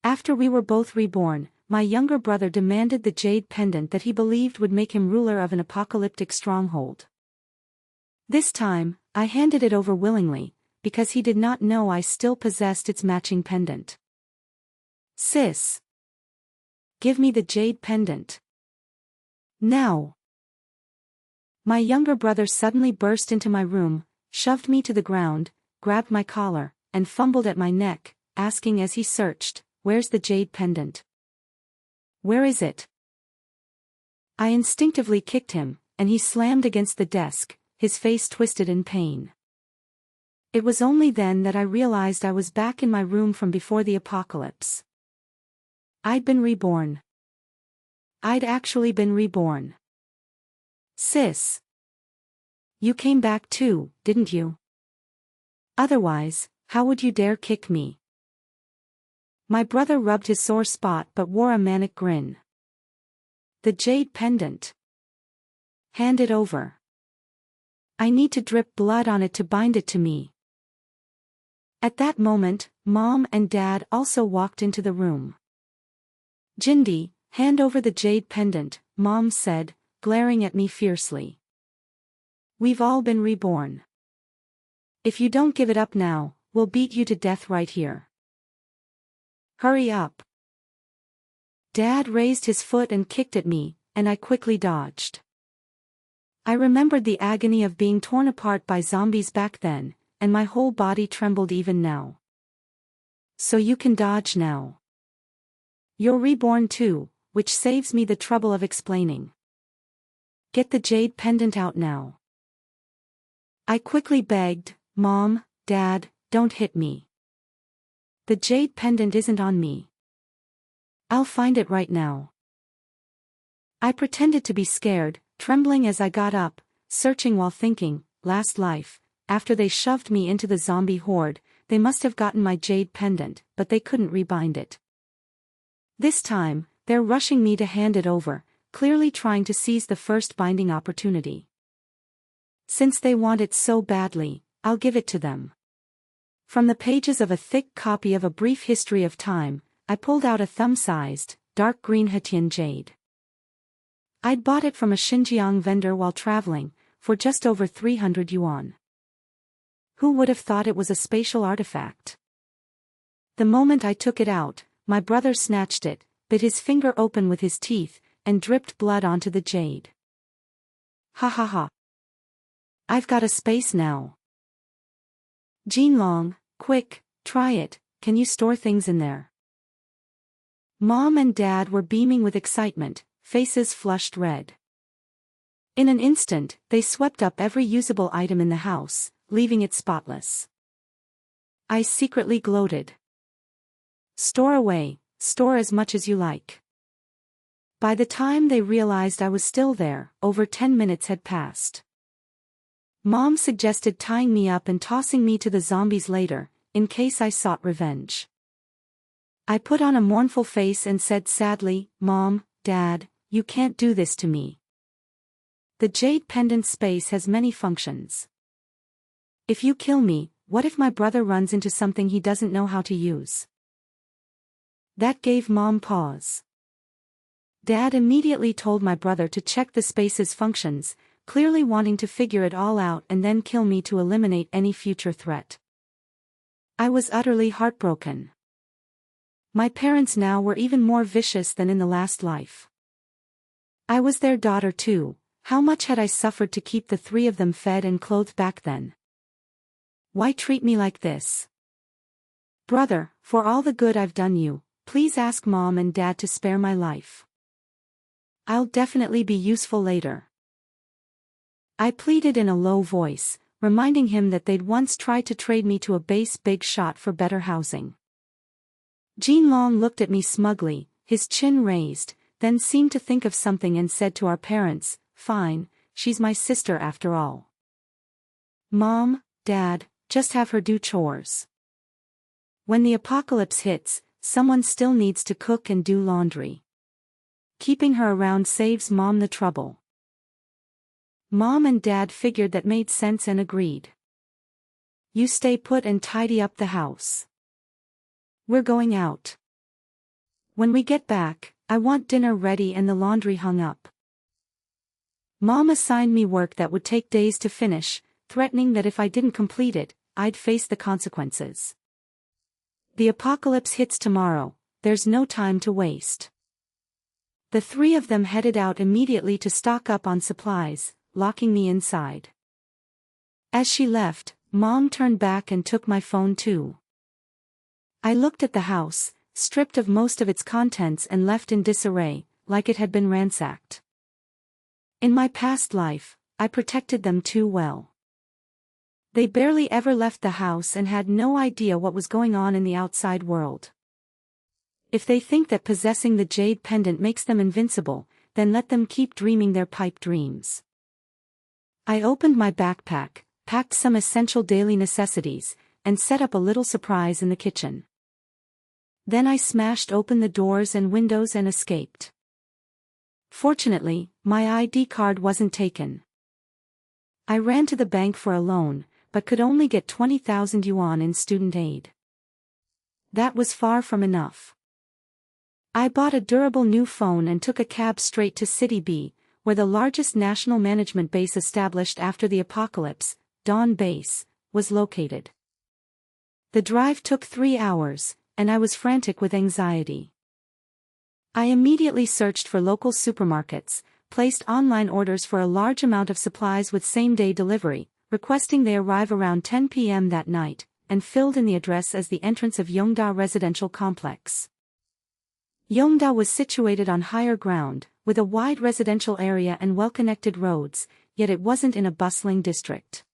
After we were both reborn, my younger brother demanded the Jade pendant that he believed would make him ruler of an apocalyptic stronghold. This time, I handed it over willingly, because he did not know I still possessed its matching pendant. Sis. Give me the Jade pendant. Now. My younger brother suddenly burst into my room, shoved me to the ground, grabbed my collar, and fumbled at my neck, asking as he searched, "Where's the Jade pendant? Where is it?" I instinctively kicked him, and he slammed against the desk, his face twisted in pain. It was only then that I realized I was back in my room from before the apocalypse. I'd been reborn. I'd actually been reborn. Sis. You came back too, didn't you? Otherwise, how would you dare kick me? My brother rubbed his sore spot but wore a manic grin. The Jade pendant. Hand it over. I need to drip blood on it to bind it to me. At that moment, Mom and Dad also walked into the room. Jindy, hand over the Jade pendant, Mom said, glaring at me fiercely. We've all been reborn. If you don't give it up now, we'll beat you to death right here. Hurry up. Dad raised his foot and kicked at me, and I quickly dodged. I remembered the agony of being torn apart by zombies back then, and my whole body trembled even now. So you can dodge now. You're reborn too, which saves me the trouble of explaining. Get the Jade pendant out now. I quickly begged, Mom, Dad, don't hit me. The Jade pendant isn't on me. I'll find it right now. I pretended to be scared, trembling as I got up, searching while thinking, last life, after they shoved me into the zombie horde, they must have gotten my Jade pendant, but they couldn't rebind it. This time, they're rushing me to hand it over, clearly trying to seize the first binding opportunity. Since they want it so badly, I'll give it to them. From the pages of a thick copy of A Brief History of Time, I pulled out a thumb-sized, dark green Hetian jade. I'd bought it from a Xinjiang vendor while traveling, for just over 300 yuan. Who would have thought it was a spatial artifact? The moment I took it out, my brother snatched it, bit his finger open with his teeth, and dripped blood onto the jade. Ha ha ha. I've got a space now. Jinlong, quick, try it, can you store things in there? Mom and Dad were beaming with excitement, faces flushed red. In an instant, they swept up every usable item in the house, leaving it spotless. I secretly gloated. Store away, store as much as you like. By the time they realized I was still there, over 10 minutes had passed. Mom suggested tying me up and tossing me to the zombies later, in case I sought revenge. I put on a mournful face and said sadly, Mom, Dad, you can't do this to me. The Jade pendant space has many functions. If you kill me, what if my brother runs into something he doesn't know how to use? That gave Mom pause. Dad immediately told my brother to check the space's functions, clearly wanting to figure it all out and then kill me to eliminate any future threat. I was utterly heartbroken. My parents now were even more vicious than in the last life. I was their daughter too. How much had I suffered to keep the three of them fed and clothed back then? Why treat me like this? Brother, for all the good I've done you, please ask Mom and Dad to spare my life. I'll definitely be useful later. I pleaded in a low voice, reminding him that they'd once tried to trade me to a base big shot for better housing. Jinlong looked at me smugly, his chin raised, then seemed to think of something and said to our parents, Fine, she's my sister after all. Mom, Dad, just have her do chores. When the apocalypse hits, someone still needs to cook and do laundry. Keeping her around saves Mom the trouble. Mom and Dad figured that made sense and agreed. You stay put and tidy up the house. We're going out. When we get back, I want dinner ready and the laundry hung up. Mom assigned me work that would take days to finish, threatening that if I didn't complete it, I'd face the consequences. The apocalypse hits tomorrow, there's no time to waste. The three of them headed out immediately to stock up on supplies, locking me inside. As she left, Mom turned back and took my phone too. I looked at the house, stripped of most of its contents and left in disarray, like it had been ransacked. In my past life, I protected them too well. They barely ever left the house and had no idea what was going on in the outside world. If they think that possessing the Jade Pendant makes them invincible, then let them keep dreaming their pipe dreams. I opened my backpack, packed some essential daily necessities, and set up a little surprise in the kitchen. Then I smashed open the doors and windows and escaped. Fortunately, my ID card wasn't taken. I ran to the bank for a loan, but could only get 20,000 yuan in student aid. That was far from enough. I bought a durable new phone and took a cab straight to City B, where the largest national management base established after the apocalypse, Dawn Base, was located. The drive took 3 hours, and I was frantic with anxiety. I immediately searched for local supermarkets, placed online orders for a large amount of supplies with same-day delivery, requesting they arrive around 10 p.m. that night, and filled in the address as the entrance of Yongda residential complex. Yongda was situated on higher ground, with a wide residential area and well-connected roads, yet it wasn't in a bustling district.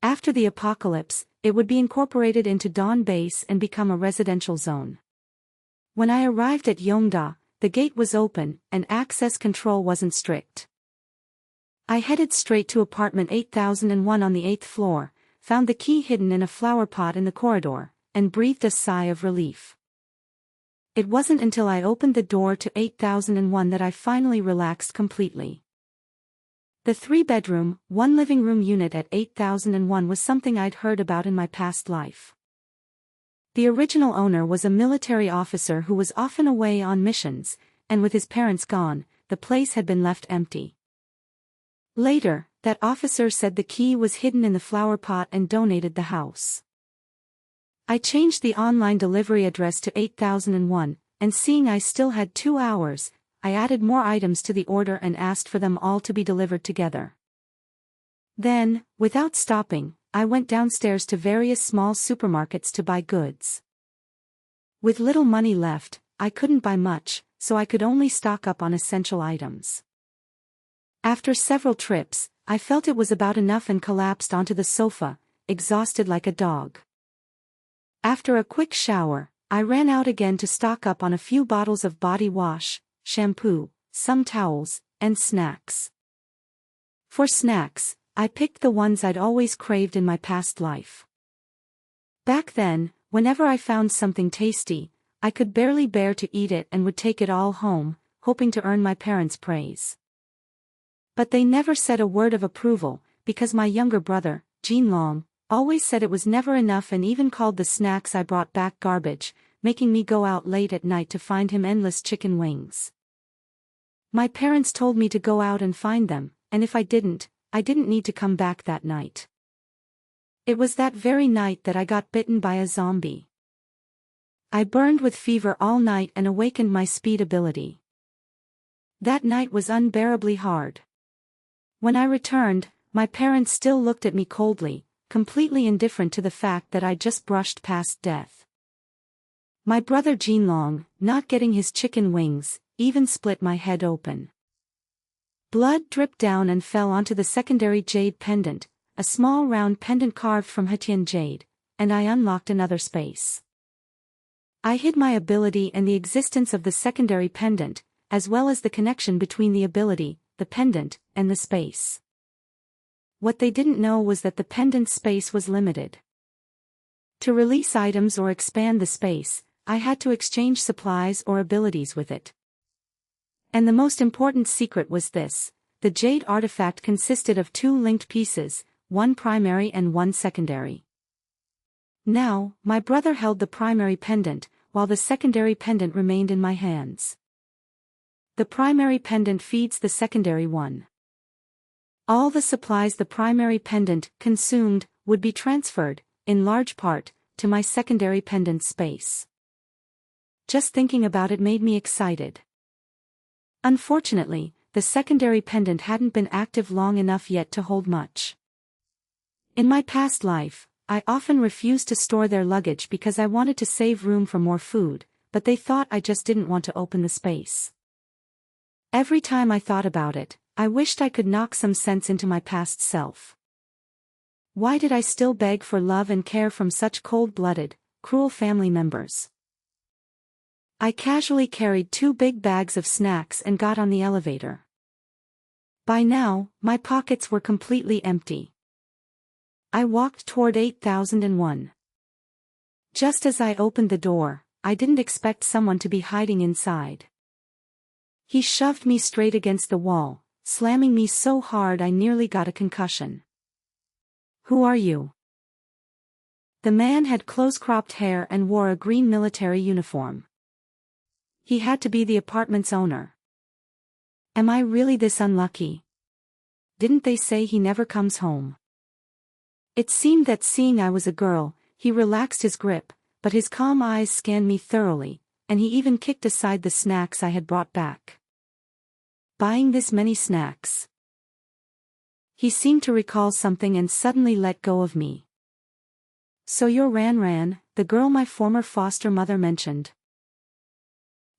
After the apocalypse, it would be incorporated into Dawn Base and become a residential zone. When I arrived at Yongda, the gate was open, and access control wasn't strict. I headed straight to apartment 8001 on the 8th floor, found the key hidden in a flower pot in the corridor, and breathed a sigh of relief. It wasn't until I opened the door to 8001 that I finally relaxed completely. The 3-bedroom, 1-living-room unit at 8001 was something I'd heard about in my past life. The original owner was a military officer who was often away on missions, and with his parents gone, the place had been left empty. Later, that officer said the key was hidden in the flower pot and donated the house. I changed the online delivery address to 8001, and seeing I still had 2 hours, I added more items to the order and asked for them all to be delivered together. Then, without stopping, I went downstairs to various small supermarkets to buy goods. With little money left, I couldn't buy much, so I could only stock up on essential items. After several trips, I felt it was about enough and collapsed onto the sofa, exhausted like a dog. After a quick shower, I ran out again to stock up on a few bottles of body wash, shampoo, some towels, and snacks. For snacks, I picked the ones I'd always craved in my past life. Back then, whenever I found something tasty, I could barely bear to eat it and would take it all home, hoping to earn my parents' praise. But they never said a word of approval, because my younger brother, Jinlong, always said it was never enough and even called the snacks I brought back garbage, making me go out late at night to find him endless chicken wings. My parents told me to go out and find them, and if I didn't need to come back that night. It was that very night that I got bitten by a zombie. I burned with fever all night and awakened my speed ability. That night was unbearably hard. When I returned, my parents still looked at me coldly, completely indifferent to the fact that I'd just brushed past death. My brother Jinlong, not getting his chicken wings, even split my head open. Blood dripped down and fell onto the secondary Jade pendant, a small round pendant carved from Hetian Jade, and I unlocked another space. I hid my ability and the existence of the secondary pendant, as well as the connection between the ability, the pendant, and the space. What they didn't know was that the pendant space was limited. To release items or expand the space, I had to exchange supplies or abilities with it. And the most important secret was this: the Jade artifact consisted of 2 linked pieces, one primary and one secondary. Now, my brother held the primary pendant, while the secondary pendant remained in my hands. The primary pendant feeds the secondary one. All the supplies the primary pendant consumed would be transferred, in large part, to my secondary pendant space. Just thinking about it made me excited. Unfortunately, the secondary pendant hadn't been active long enough yet to hold much. In my past life, I often refused to store their luggage because I wanted to save room for more food, but they thought I just didn't want to open the space. Every time I thought about it, I wished I could knock some sense into my past self. Why did I still beg for love and care from such cold-blooded, cruel family members? I casually carried 2 big bags of snacks and got on the elevator. By now, my pockets were completely empty. I walked toward 8001. Just as I opened the door, I didn't expect someone to be hiding inside. He shoved me straight against the wall, slamming me so hard I nearly got a concussion. "Who are you?" The man had close-cropped hair and wore a green military uniform. He had to be the apartment's owner. Am I really this unlucky? Didn't they say he never comes home? It seemed that seeing I was a girl, he relaxed his grip, but his calm eyes scanned me thoroughly, and he even kicked aside the snacks I had brought back. Buying this many snacks? He seemed to recall something and suddenly let go of me. "So you're Ran, the girl my former foster mother mentioned."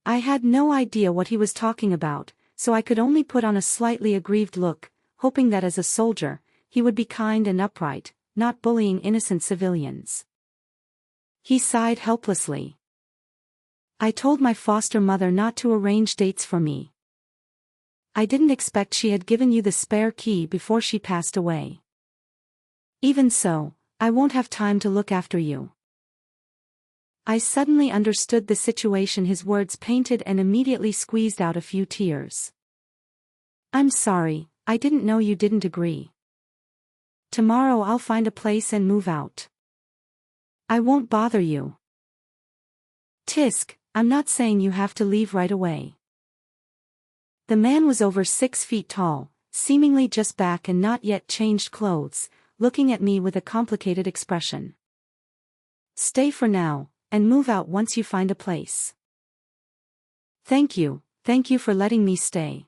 I had no idea what he was talking about, so I could only put on a slightly aggrieved look, hoping that as a soldier, he would be kind and upright, not bullying innocent civilians. He sighed helplessly. "I told my foster mother not to arrange dates for me. I didn't expect she had given you the spare key before she passed away. Even so, I won't have time to look after you." I suddenly understood the situation his words painted and immediately squeezed out a few tears. "I'm sorry, I didn't know you didn't agree. Tomorrow I'll find a place and move out. I won't bother you." "Tisk, I'm not saying you have to leave right away." The man was over 6 feet tall, seemingly just back and not yet changed clothes, looking at me with a complicated expression. "Stay for now, and move out once you find a place." Thank you for letting me stay."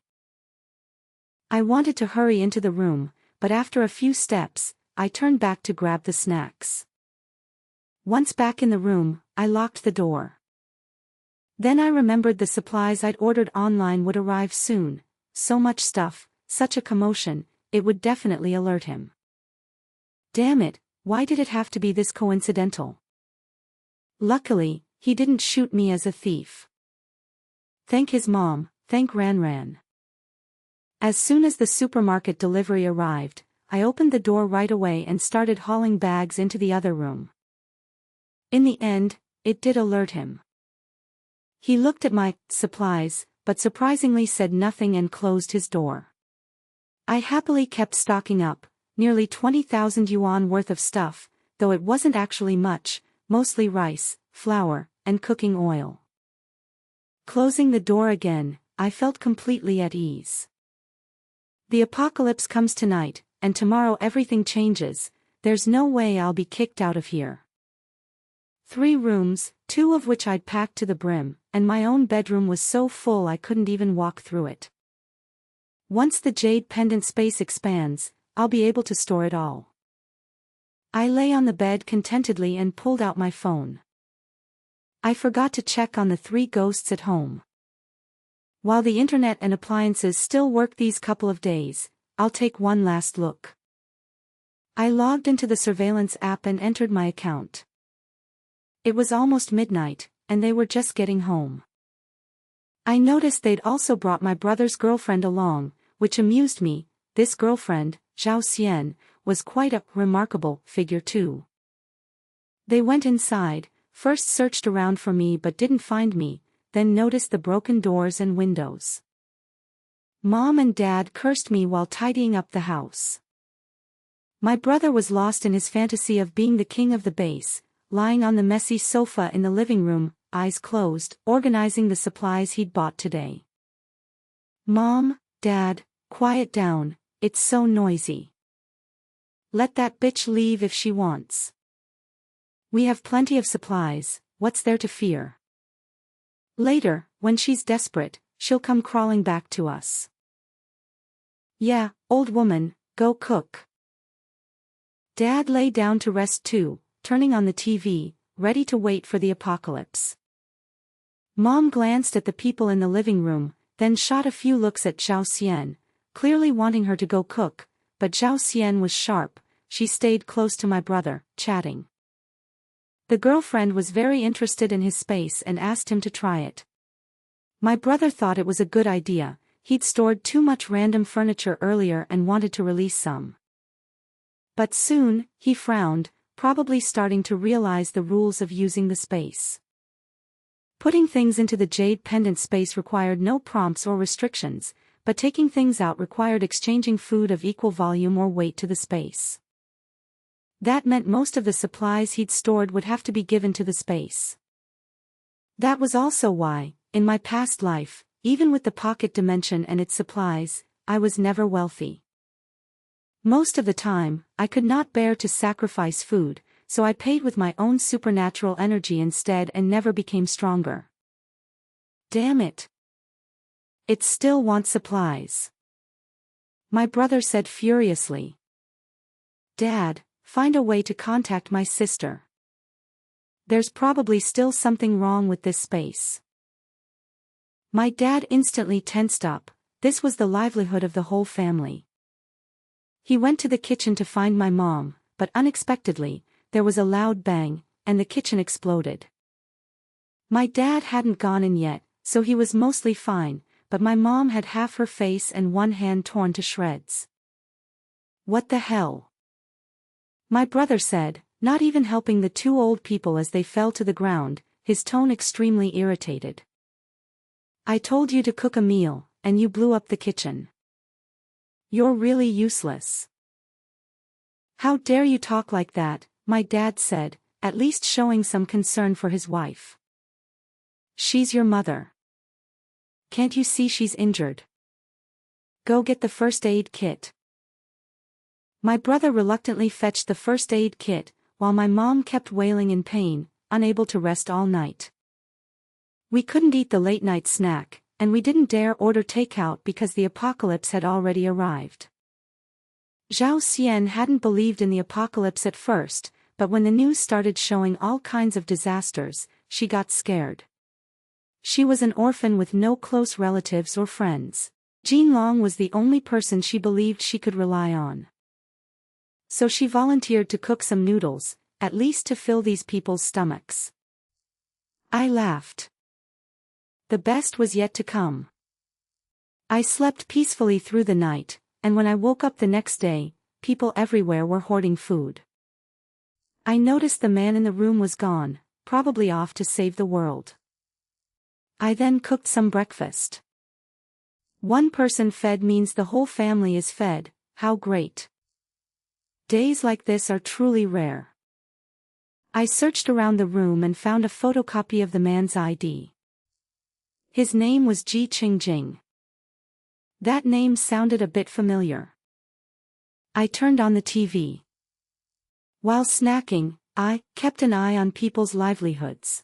I wanted to hurry into the room, but after a few steps, I turned back to grab the snacks. Once back in the room, I locked the door. Then I remembered the supplies I'd ordered online would arrive soon. So much stuff, such a commotion, it would definitely alert him. Damn it, why did it have to be this coincidental? Luckily, he didn't shoot me as a thief. Thank his mom, thank Ran. As soon as the supermarket delivery arrived, I opened the door right away and started hauling bags into the other room. In the end, it did alert him. He looked at my supplies, but surprisingly said nothing and closed his door. I happily kept stocking up, nearly 20,000 yuan worth of stuff, though it wasn't actually much, mostly rice, flour, and cooking oil. Closing the door again, I felt completely at ease. The apocalypse comes tonight, and tomorrow everything changes. There's no way I'll be kicked out of here. 3 rooms, 2 of which I'd packed to the brim, and my own bedroom was so full I couldn't even walk through it. Once the Jade pendant space expands, I'll be able to store it all. I lay on the bed contentedly and pulled out my phone. I forgot to check on the 3 ghosts at home. While the internet and appliances still work these couple of days, I'll take one last look. I logged into the surveillance app and entered my account. It was almost midnight, and they were just getting home. I noticed they'd also brought my brother's girlfriend along, which amused me. This girlfriend, Zhao Xian, was quite a remarkable figure too. They went inside, first searched around for me but didn't find me, then noticed the broken doors and windows. Mom and Dad cursed me while tidying up the house. My brother was lost in his fantasy of being the king of the base, lying on the messy sofa in the living room, eyes closed, organizing the supplies he'd bought today. "Mom, Dad, quiet down, it's so noisy. Let that bitch leave if she wants. We have plenty of supplies, what's there to fear? Later, when she's desperate, she'll come crawling back to us. Yeah, old woman, go cook." Dad lay down to rest too, turning on the TV, ready to wait for the apocalypse. Mom glanced at the people in the living room, then shot a few looks at Zhao Xian, clearly wanting her to go cook, but Zhao Xian was sharp. She stayed close to my brother, chatting. The girlfriend was very interested in his space and asked him to try it. My brother thought it was a good idea. He'd stored too much random furniture earlier and wanted to release some. But soon, he frowned, probably starting to realize the rules of using the space. Putting things into the Jade Pendant space required no prompts or restrictions, but taking things out required exchanging food of equal volume or weight to the space. That meant most of the supplies he'd stored would have to be given to the space. That was also why, in my past life, even with the pocket dimension and its supplies, I was never wealthy. Most of the time, I could not bear to sacrifice food, so I paid with my own supernatural energy instead and never became stronger. Damn it. It still wants supplies. My brother said furiously. Dad, find a way to contact my sister. There's probably still something wrong with this space. My dad instantly tensed up. This was the livelihood of the whole family. He went to the kitchen to find my mom, but unexpectedly, there was a loud bang, and the kitchen exploded. My dad hadn't gone in yet, so he was mostly fine, but my mom had half her face and one hand torn to shreds. What the hell? My brother said, not even helping the two old people as they fell to the ground, his tone extremely irritated. I told you to cook a meal, and you blew up the kitchen. You're really useless. How dare you talk like that, my dad said, at least showing some concern for his wife. She's your mother. Can't you see she's injured? Go get the first aid kit. My brother reluctantly fetched the first aid kit, while my mom kept wailing in pain, unable to rest all night. We couldn't eat the late-night snack, and we didn't dare order takeout because the apocalypse had already arrived. Zhao Xian hadn't believed in the apocalypse at first, but when the news started showing all kinds of disasters, she got scared. She was an orphan with no close relatives or friends. Jinlong was the only person she believed she could rely on. So she volunteered to cook some noodles, at least to fill these people's stomachs. I laughed. The best was yet to come. I slept peacefully through the night, and when I woke up the next day, people everywhere were hoarding food. I noticed the man in the room was gone, probably off to save the world. I then cooked some breakfast. One person fed means the whole family is fed, how great. Days like this are truly rare. I searched around the room and found a photocopy of the man's ID. His name was Ji Qingjing. That name sounded a bit familiar. I turned on the TV. While snacking, I kept an eye on people's livelihoods.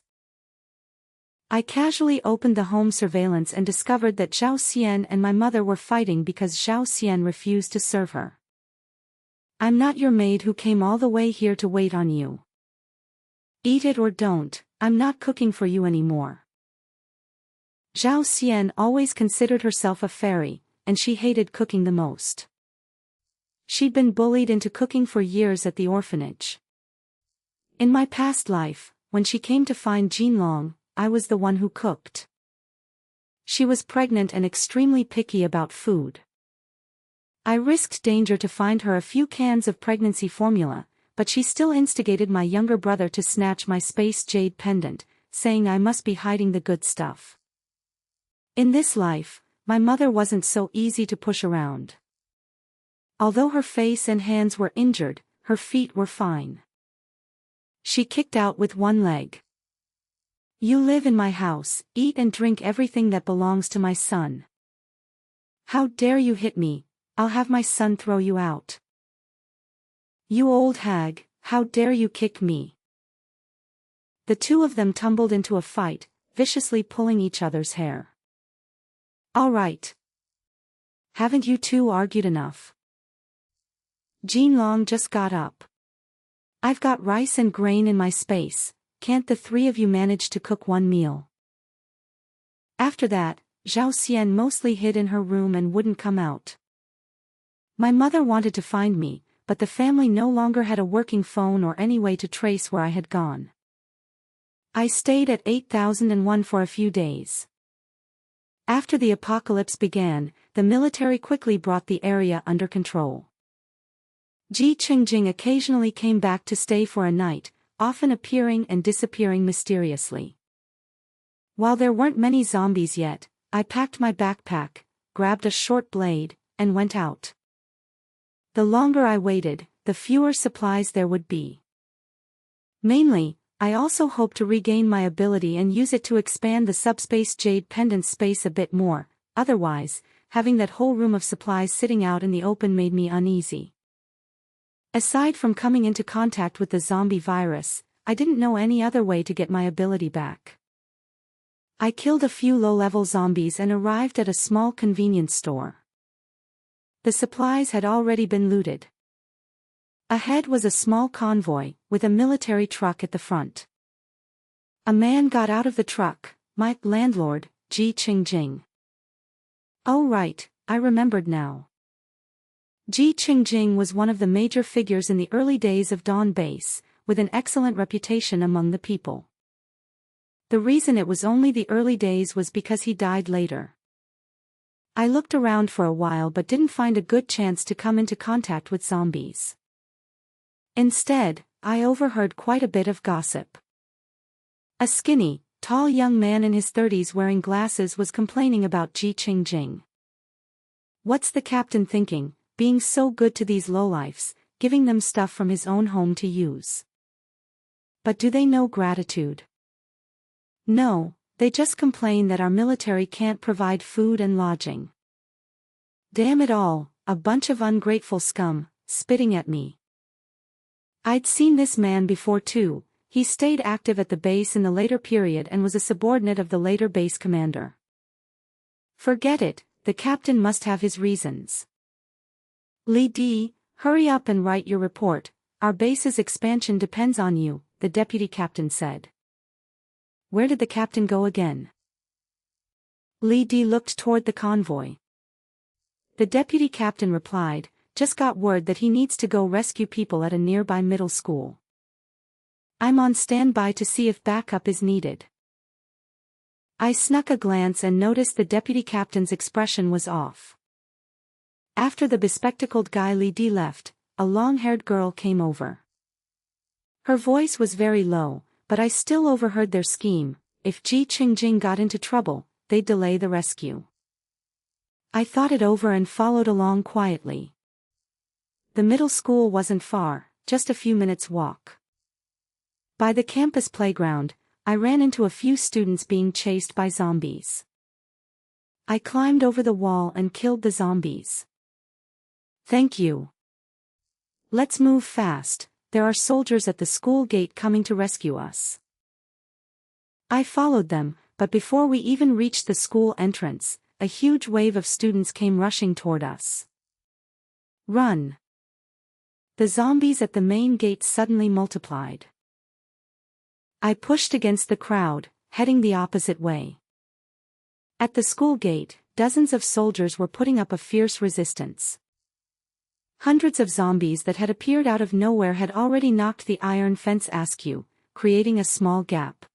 I casually opened the home surveillance and discovered that Zhao Xian and my mother were fighting because Zhao Xian refused to serve her. I'm not your maid who came all the way here to wait on you. Eat it or don't, I'm not cooking for you anymore. Zhao Xian always considered herself a fairy, and she hated cooking the most. She'd been bullied into cooking for years at the orphanage. In my past life, when she came to find Jinlong, I was the one who cooked. She was pregnant and extremely picky about food. I risked danger to find her a few cans of pregnancy formula, but she still instigated my younger brother to snatch my space jade pendant, saying I must be hiding the good stuff. In this life, my mother wasn't so easy to push around. Although her face and hands were injured, her feet were fine. She kicked out with one leg. You live in my house, eat and drink everything that belongs to my son. How dare you hit me, I'll have my son throw you out. You old hag, how dare you kick me. The two of them tumbled into a fight, viciously pulling each other's hair. All right. Haven't you two argued enough? Jean Long just got up. I've got rice and grain in my space, can't the three of you manage to cook one meal? After that, Zhao Xian mostly hid in her room and wouldn't come out. My mother wanted to find me, but the family no longer had a working phone or any way to trace where I had gone. I stayed at 8001 for a few days. After the apocalypse began, the military quickly brought the area under control. Ji Qingjing occasionally came back to stay for a night, often appearing and disappearing mysteriously. While there weren't many zombies yet, I packed my backpack, grabbed a short blade, and went out. The longer I waited, the fewer supplies there would be. Mainly, I also hoped to regain my ability and use it to expand the subspace Jade Pendant space a bit more, otherwise, having that whole room of supplies sitting out in the open made me uneasy. Aside from coming into contact with the zombie virus, I didn't know any other way to get my ability back. I killed a few low-level zombies and arrived at a small convenience store. The supplies had already been looted. Ahead was a small convoy, with a military truck at the front. A man got out of the truck, my landlord, Ji Qingjing. Oh right, I remembered now. Ji Qingjing was one of the major figures in the early days of Dawn Base, with an excellent reputation among the people. The reason it was only the early days was because he died later. I looked around for a while but didn't find a good chance to come into contact with zombies. Instead, I overheard quite a bit of gossip. A skinny, tall young man in his 30s wearing glasses was complaining about Ji Qingjing. What's the captain thinking, being so good to these lowlifes, giving them stuff from his own home to use? But do they know gratitude? No, they just complain that our military can't provide food and lodging. Damn it all, a bunch of ungrateful scum, spitting at me. I'd seen this man before too. He stayed active at the base in the later period and was a subordinate of the later base commander. Forget it, the captain must have his reasons. Li Di, hurry up and write your report, our base's expansion depends on you, the deputy captain said. Where did the captain go again? Li Di looked toward the convoy. The deputy captain replied, just got word that he needs to go rescue people at a nearby middle school. I'm on standby to see if backup is needed. I snuck a glance and noticed the deputy captain's expression was off. After the bespectacled guy Li Di left, a long-haired girl came over. Her voice was very low, but I still overheard their scheme. If Ji Qingjing got into trouble, they'd delay the rescue. I thought it over and followed along quietly. The middle school wasn't far, just a few minutes' walk. By the campus playground, I ran into a few students being chased by zombies. I climbed over the wall and killed the zombies. Thank you. Let's move fast, there are soldiers at the school gate coming to rescue us. I followed them, but before we even reached the school entrance, a huge wave of students came rushing toward us. Run! The zombies at the main gate suddenly multiplied. I pushed against the crowd, heading the opposite way. At the school gate, dozens of soldiers were putting up a fierce resistance. Hundreds of zombies that had appeared out of nowhere had already knocked the iron fence askew, creating a small gap.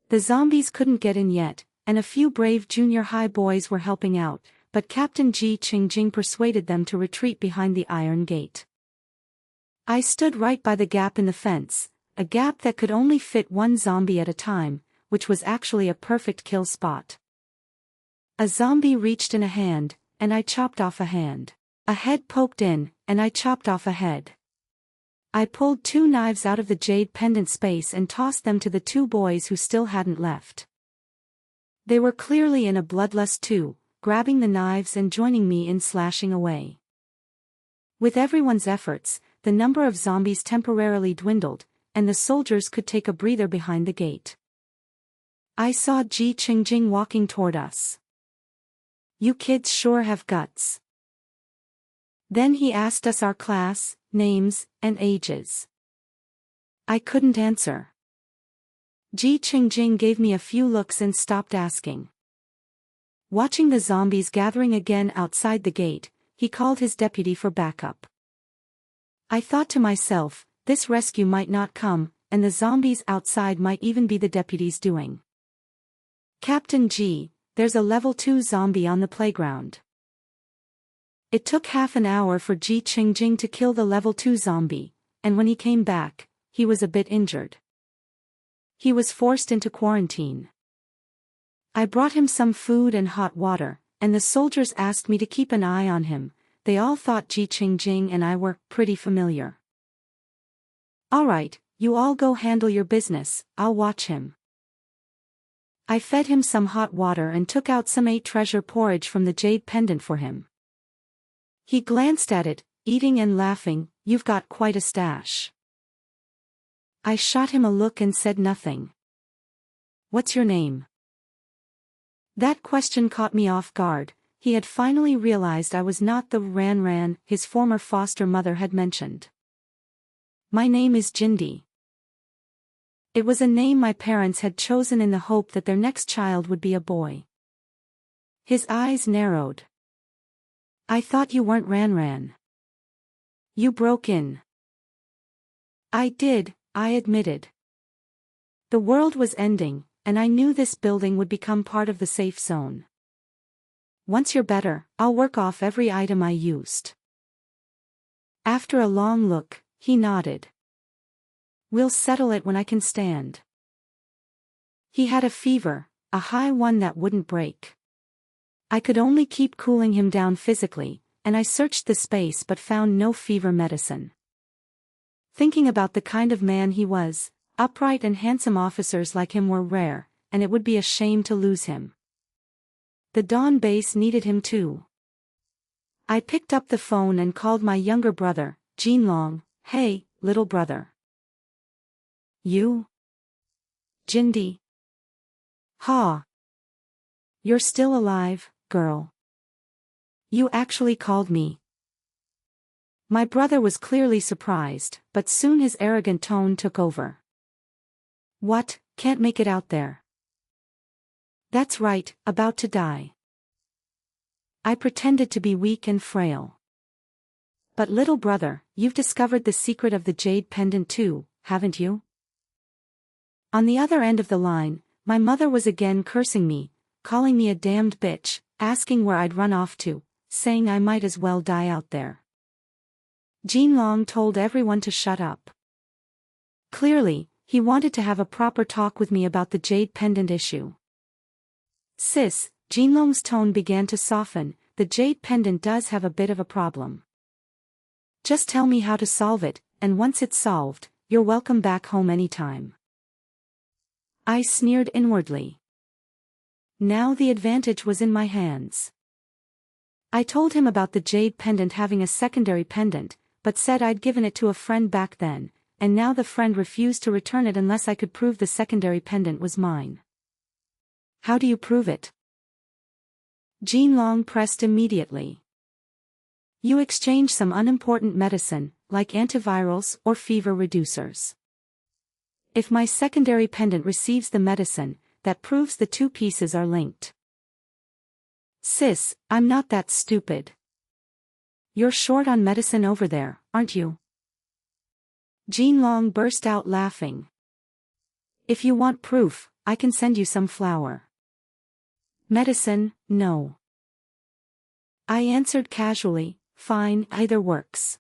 The zombies couldn't get in yet, and a few brave junior high boys were helping out, but Captain Ji Qingjing persuaded them to retreat behind the iron gate. I stood right by the gap in the fence, a gap that could only fit one zombie at a time, which was actually a perfect kill spot. A zombie reached in a hand, and I chopped off a hand. A head poked in, and I chopped off a head. I pulled 2 knives out of the Jade pendant space and tossed them to the 2 boys who still hadn't left. They were clearly in a bloodlust too, grabbing the knives and joining me in slashing away. With everyone's efforts, the number of zombies temporarily dwindled, and the soldiers could take a breather behind the gate. I saw Ji Qingjing walking toward us. "You kids sure have guts." Then he asked us our class, names, and ages. I couldn't answer. Ji Qingjing gave me a few looks and stopped asking. Watching the zombies gathering again outside the gate, he called his deputy for backup. I thought to myself, this rescue might not come, and the zombies outside might even be the deputy's doing. "Captain G, there's a level 2 zombie on the playground." It took half an hour for Ji Qingjing to kill the level 2 zombie, and when he came back, he was a bit injured. He was forced into quarantine. I brought him some food and hot water, and the soldiers asked me to keep an eye on him. They all thought Ji Qingjing and I were pretty familiar. "All right, you all go handle your business, I'll watch him." I fed him some hot water and took out some 8 treasure porridge from the Jade pendant for him. He glanced at it, eating and laughing. "You've got quite a stash." I shot him a look and said nothing. "What's your name?" That question caught me off guard. He had finally realized I was not the Ran his former foster mother had mentioned. "My name is Jindi." It was a name my parents had chosen in the hope that their next child would be a boy. His eyes narrowed. "I thought you weren't Ran. You broke in." "I did," I admitted. The world was ending, and I knew this building would become part of the safe zone. "Once you're better, I'll work off every item I used." After a long look, he nodded. "We'll settle it when I can stand." He had a fever, a high one that wouldn't break. I could only keep cooling him down physically, and I searched the space but found no fever medicine. Thinking about the kind of man he was, upright and handsome officers like him were rare, and it would be a shame to lose him. The Dawn base needed him too. I picked up the phone and called my younger brother, Jinlong. "Hey, little brother." "You? Jindi?" "Ha. You're still alive, girl. You actually called me." My brother was clearly surprised, but soon his arrogant tone took over. "What, can't make it out there?" "That's right, about to die." I pretended to be weak and frail. "But little brother, you've discovered the secret of the Jade pendant too, haven't you?" On the other end of the line, my mother was again cursing me, calling me a damned bitch, asking where I'd run off to, saying I might as well die out there. Jinlong told everyone to shut up. Clearly, he wanted to have a proper talk with me about the Jade pendant issue. "Sis," Jinlong's tone began to soften, "the Jade pendant does have a bit of a problem. Just tell me how to solve it, and once it's solved, you're welcome back home anytime." I sneered inwardly. Now the advantage was in my hands. I told him about the Jade pendant having a secondary pendant, but said I'd given it to a friend back then, and now the friend refused to return it unless I could prove the secondary pendant was mine. "How do you prove it?" Jinlong pressed immediately. "You exchange some unimportant medicine, like antivirals or fever reducers. If my secondary pendant receives the medicine, that proves the 2 pieces are linked." "Sis, I'm not that stupid. You're short on medicine over there, aren't you?" Jinlong burst out laughing. "If you want proof, I can send you some flour." "Medicine, no." I answered casually, "Fine, either works.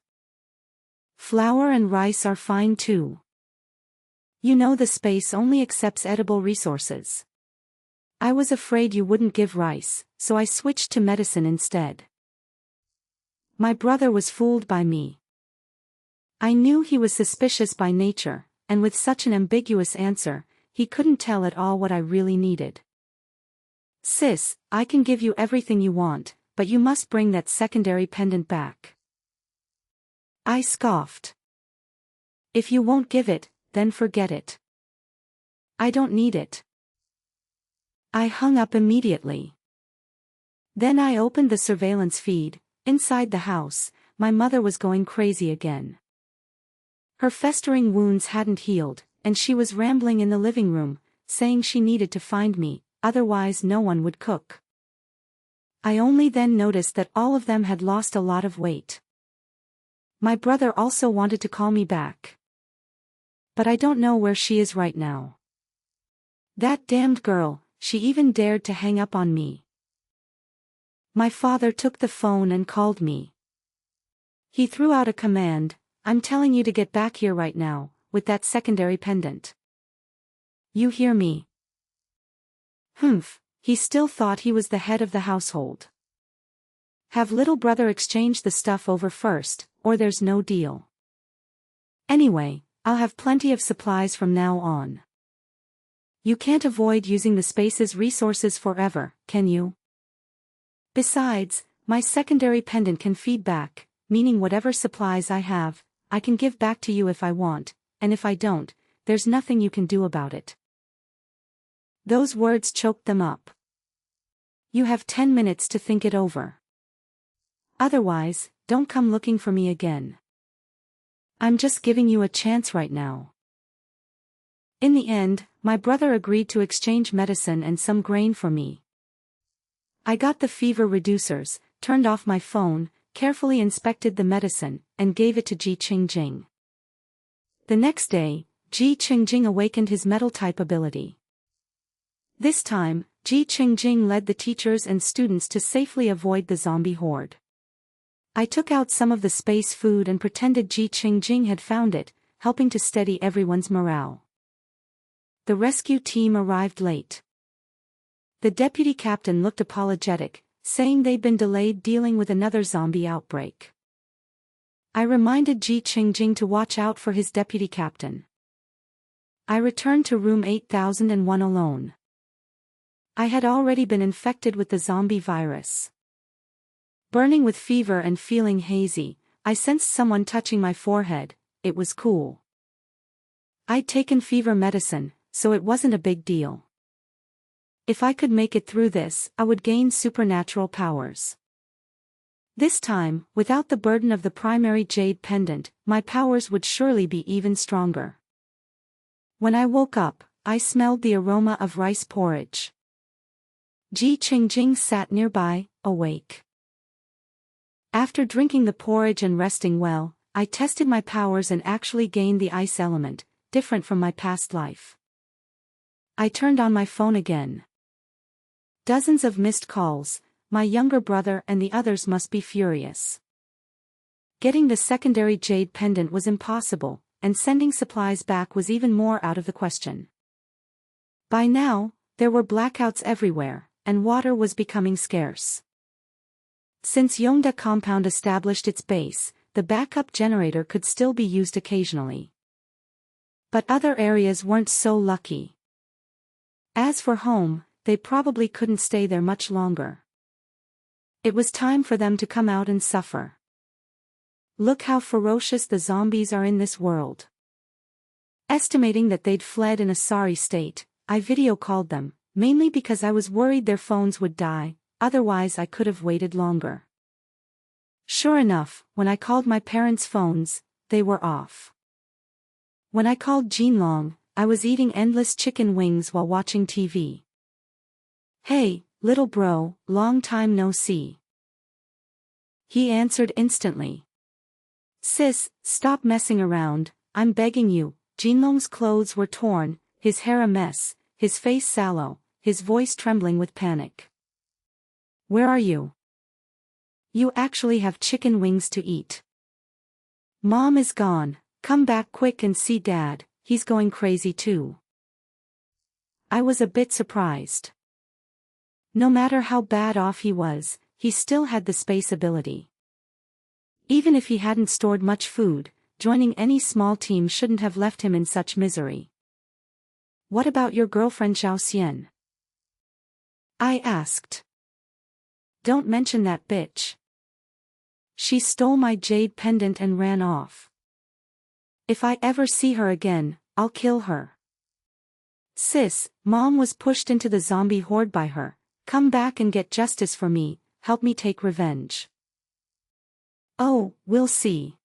Flour and rice are fine too. You know the space only accepts edible resources." I was afraid you wouldn't give rice, so I switched to medicine instead. My brother was fooled by me. I knew he was suspicious by nature, and with such an ambiguous answer, he couldn't tell at all what I really needed. Sis, I can give you everything you want, but you must bring that secondary pendant back. I scoffed. If you won't give it, then forget it. I don't need it. I hung up immediately. Then I opened the surveillance feed. Inside the house, my mother was going crazy again. Her festering wounds hadn't healed, and she was rambling in the living room, saying she needed to find me, otherwise no one would cook. I only then noticed that all of them had lost a lot of weight. My brother also wanted to call me back. But I don't know where she is right now. That damned girl, she even dared to hang up on me. My father took the phone and called me. He threw out a command, "I'm telling you to get back here right now, with that secondary pendant. You hear me?" Humph, he still thought he was the head of the household. Have little brother exchange the stuff over first, or there's no deal. Anyway, I'll have plenty of supplies from now on. You can't avoid using the space's resources forever, can you? Besides, my secondary pendant can feed back, meaning whatever supplies I have, I can give back to you if I want, and if I don't, there's nothing you can do about it. Those words choked them up. You have 10 minutes to think it over. Otherwise, don't come looking for me again. I'm just giving you a chance right now. In the end, my brother agreed to exchange medicine and some grain for me. I got the fever reducers, turned off my phone, carefully inspected the medicine, and gave it to Ji Qingjing. The next day, Ji Qingjing awakened his metal-type ability. This time, Ji Qingjing led the teachers and students to safely avoid the zombie horde. I took out some of the space food and pretended Ji Qingjing had found it, helping to steady everyone's morale. The rescue team arrived late. The deputy captain looked apologetic, saying they'd been delayed dealing with another zombie outbreak. I reminded Ji Qingjing to watch out for his deputy captain. I returned to room 8001 alone. I had already been infected with the zombie virus. Burning with fever and feeling hazy, I sensed someone touching my forehead. It was cool. I'd taken fever medicine, so it wasn't a big deal. If I could make it through this, I would gain supernatural powers. This time, without the burden of the primary Jade pendant, my powers would surely be even stronger. When I woke up, I smelled the aroma of rice porridge. Ji Qingjing sat nearby, awake. After drinking the porridge and resting well, I tested my powers and actually gained the ice element, different from my past life. I turned on my phone again. Dozens of missed calls. My younger brother and the others must be furious. Getting the secondary Jade pendant was impossible, and sending supplies back was even more out of the question. By now, there were blackouts everywhere, and water was becoming scarce. Since Yongda compound established its base, the backup generator could still be used occasionally. But other areas weren't so lucky. As for home, they probably couldn't stay there much longer. It was time for them to come out and suffer. Look how ferocious the zombies are in this world. Estimating that they'd fled in a sorry state, I video called them, mainly because I was worried their phones would die, otherwise I could have waited longer. Sure enough, when I called my parents' phones, they were off. When I called Jinlong, I was eating endless chicken wings while watching TV. "Hey, little bro, long time no see." He answered instantly. "Sis, stop messing around, I'm begging you." Jinlong's clothes were torn, his hair a mess, his face sallow, his voice trembling with panic. "Where are you? You actually have chicken wings to eat." "Mom is gone, come back quick and see Dad, he's going crazy too." I was a bit surprised. No matter how bad off he was, he still had the space ability. Even if he hadn't stored much food, joining any small team shouldn't have left him in such misery. What about your girlfriend Xiao Xian? I asked. Don't mention that bitch. She stole my jade pendant and ran off. If I ever see her again, I'll kill her. Sis, Mom was pushed into the zombie horde by her. Come back and get justice for me, help me take revenge. Oh, we'll see.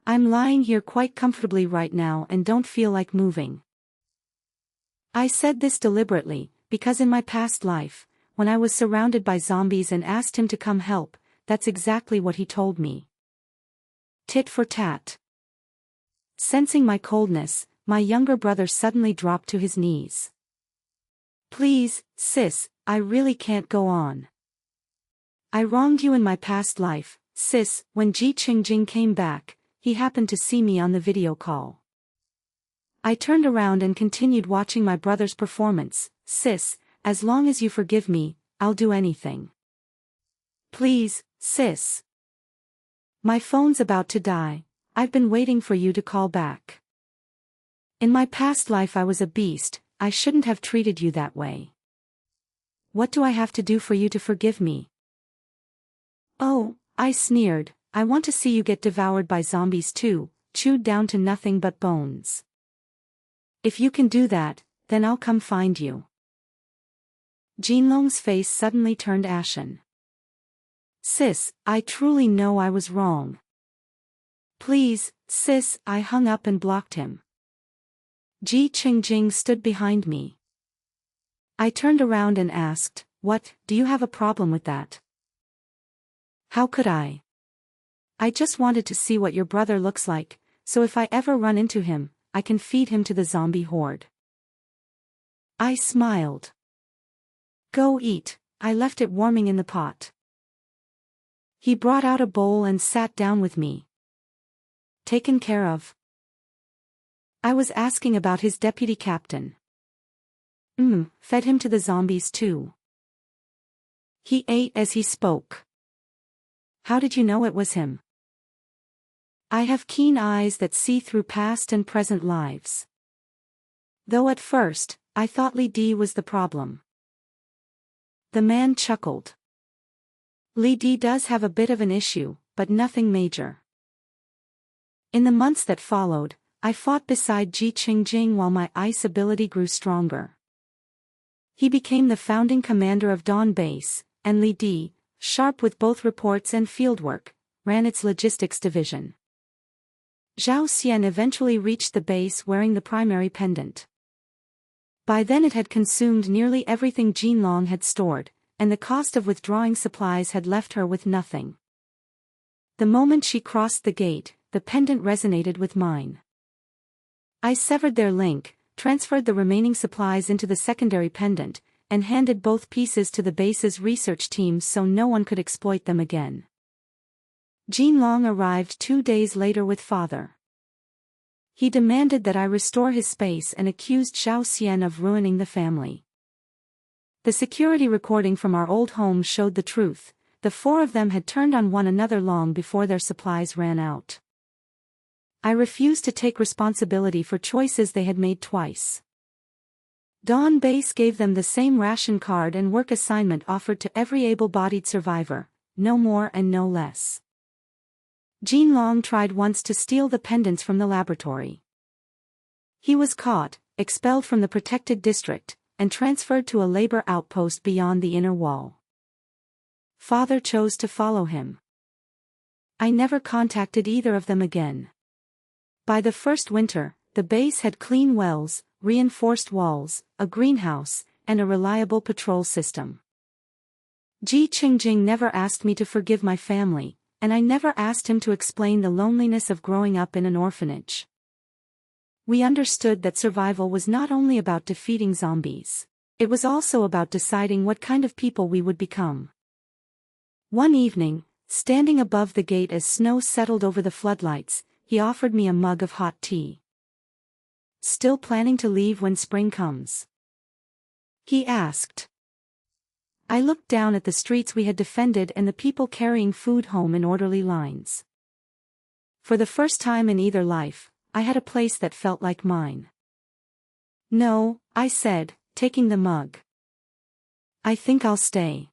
I'm lying here quite comfortably right now and don't feel like moving. I said this deliberately, because in my past life, when I was surrounded by zombies and asked him to come help, that's exactly what he told me. Tit for tat. Sensing my coldness, my younger brother suddenly dropped to his knees. Please, sis, I really can't go on. I wronged you in my past life, sis. When Ji Qingjing came back, he happened to see me on the video call. I turned around and continued watching my brother's performance. Sis, as long as you forgive me, I'll do anything. Please, sis. My phone's about to die. I've been waiting for you to call back. In my past life I was a beast, I shouldn't have treated you that way. What do I have to do for you to forgive me? Oh, I sneered, I want to see you get devoured by zombies too, chewed down to nothing but bones. If you can do that, then I'll come find you. Jinlong's face suddenly turned ashen. Sis, I truly know I was wrong. Please, sis. I hung up and blocked him. Ji Qingjing stood behind me. I turned around and asked, what, do you have a problem with that? How could I? I just wanted to see what your brother looks like, so if I ever run into him, I can feed him to the zombie horde. I smiled. Go eat, I left it warming in the pot. He brought out a bowl and sat down with me. Taken care of. I was asking about his deputy captain. Fed him to the zombies too. He ate as he spoke. How did you know it was him? I have keen eyes that see through past and present lives. Though at first, I thought Li Di was the problem. The man chuckled. Li Di does have a bit of an issue, but nothing major. In the months that followed, I fought beside Ji Qingjing while my ice ability grew stronger. He became the founding commander of Dawn Base, and Li Di, sharp with both reports and fieldwork, ran its logistics division. Xiao Xian eventually reached the base wearing the primary pendant. By then it had consumed nearly everything Jinlong had stored, and the cost of withdrawing supplies had left her with nothing. The moment she crossed the gate, the pendant resonated with mine. I severed their link, transferred the remaining supplies into the secondary pendant, and handed both pieces to the base's research team so no one could exploit them again. Jinlong arrived 2 days later with father. He demanded that I restore his space and accused Xiao Xian of ruining the family. The security recording from our old home showed the truth. The 4 of them had turned on one another long before their supplies ran out. I refused to take responsibility for choices they had made twice. Dawn Base gave them the same ration card and work assignment offered to every able-bodied survivor, no more and no less. Jinlong tried once to steal the pendants from the laboratory. He was caught, expelled from the protected district, and transferred to a labor outpost beyond the inner wall. Father chose to follow him. I never contacted either of them again. By the first winter, the base had clean wells, reinforced walls, a greenhouse, and a reliable patrol system. Ji Qingjing never asked me to forgive my family, and I never asked him to explain the loneliness of growing up in an orphanage. We understood that survival was not only about defeating zombies. It was also about deciding what kind of people we would become. One evening, standing above the gate as snow settled over the floodlights, he offered me a mug of hot tea. Still planning to leave when spring comes? He asked. I looked down at the streets we had defended and the people carrying food home in orderly lines. For the first time in either life, I had a place that felt like mine. "No," I said, taking the mug. "I think I'll stay."